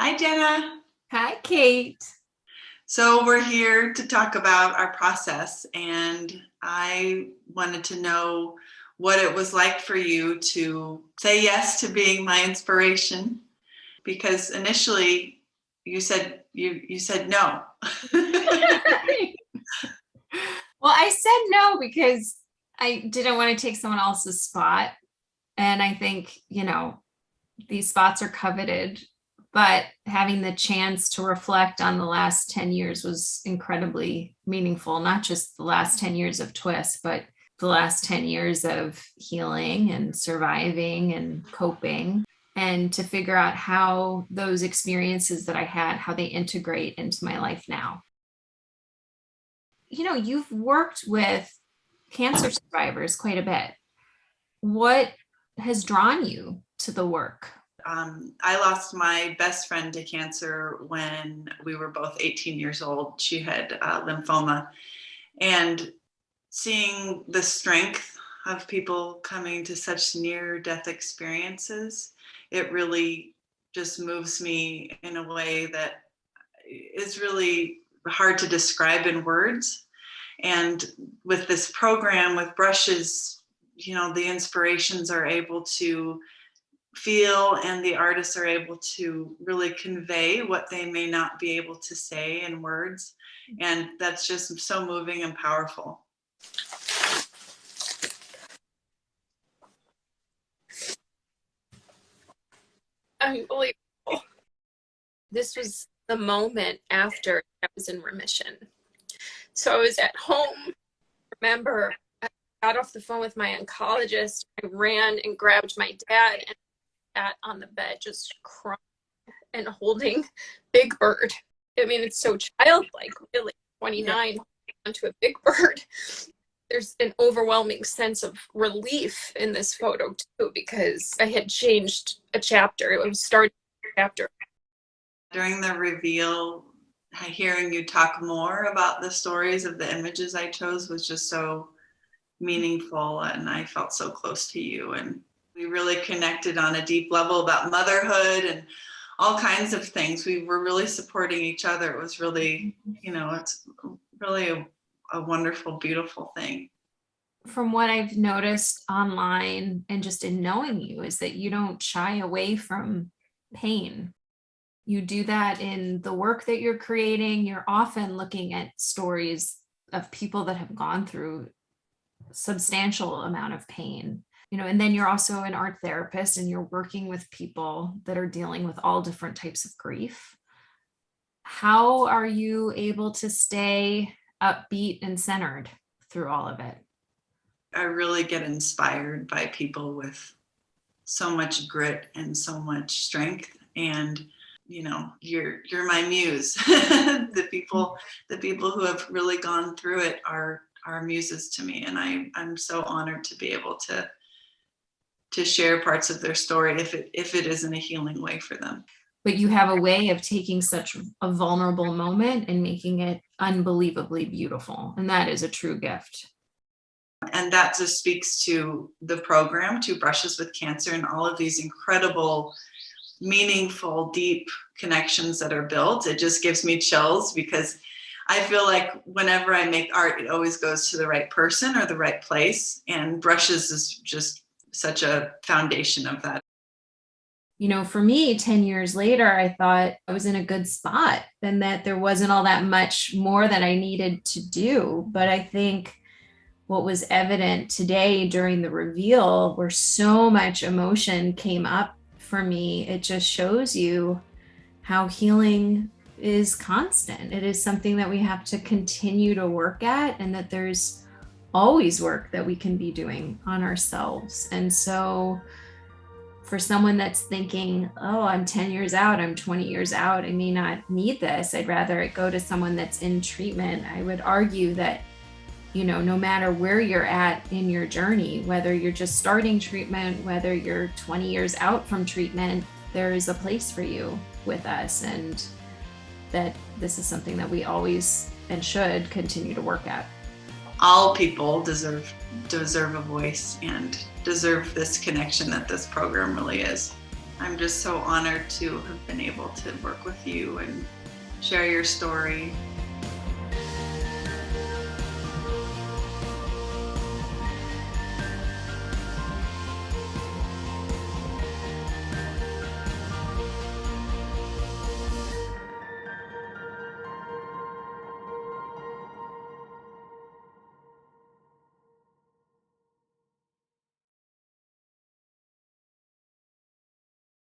Hi, Jenna. Hi, Kate. So we're here to talk about our process, and I wanted to know what it was like for you to say yes to being my inspiration, because initially you said no. Well, I said no because I didn't want to take someone else's spot. And I think, these spots are coveted, but having the chance to reflect on the last 10 years was incredibly meaningful, not just the last 10 years of Twist, but the last 10 years of healing and surviving and coping, and to figure out how those experiences that I had, how they integrate into my life now. You've worked with cancer survivors quite a bit. What has drawn you to the work? I lost my best friend to cancer when we were both 18 years old. She had lymphoma, and seeing the strength of people coming to such near-death experiences, it really just moves me in a way that is really hard to describe in words. And with this program, with brushes, the inspirations are able to feel, and the artists are able to really convey what they may not be able to say in words. And that's just so moving and powerful. Unbelievable. This was the moment after I was in remission. So I was at home. Remember, I got off the phone with my oncologist. I ran and grabbed my dad and sat on the bed just crying and holding Big Bird. I mean, it's so childlike, really. 29, holding onto a Big Bird. There's an overwhelming sense of relief in this photo too, because I had changed a chapter. It was starting a chapter. During the reveal, hearing you talk more about the stories of the images I chose was just so meaningful, and I felt so close to you, and we really connected on a deep level about motherhood and all kinds of things. We were really supporting each other. It was really, it's really a wonderful, beautiful thing. From what I've noticed online and just in knowing you is that you don't shy away from pain. You do that in the work that you're creating. You're often looking at stories of people that have gone through substantial amount of pain, and then you're also an art therapist and you're working with people that are dealing with all different types of grief. How are you able to stay upbeat and centered through all of it? I really get inspired by people with so much grit and so much strength, and you're my muse. the people who have really gone through it are muses to me, and I'm so honored to be able to share parts of their story if it is in a healing way for them. But you have a way of taking such a vulnerable moment and making it unbelievably beautiful, and that is a true gift. And that just speaks to the program, to Brushes with Cancer, and all of these incredible, meaningful, deep connections that are built. It just gives me chills, because I feel like whenever I make art, it always goes to the right person or the right place. And Brushes is just such a foundation of that. For me, 10 years later, I thought I was in a good spot and that there wasn't all that much more that I needed to do. But I think what was evident today during the reveal, where so much emotion came up for me, it just shows you how healing is constant. It is something that we have to continue to work at, and that there's always work that we can be doing on ourselves. And so for someone that's thinking, oh, I'm 10 years out, I'm 20 years out, I may not need this, I'd rather it go to someone that's in treatment, I would argue that, no matter where you're at in your journey, whether you're just starting treatment, whether you're 20 years out from treatment, there is a place for you with us, and that this is something that we always and should continue to work at. All people deserve a voice and deserve this connection that this program really is. I'm just so honored to have been able to work with you and share your story.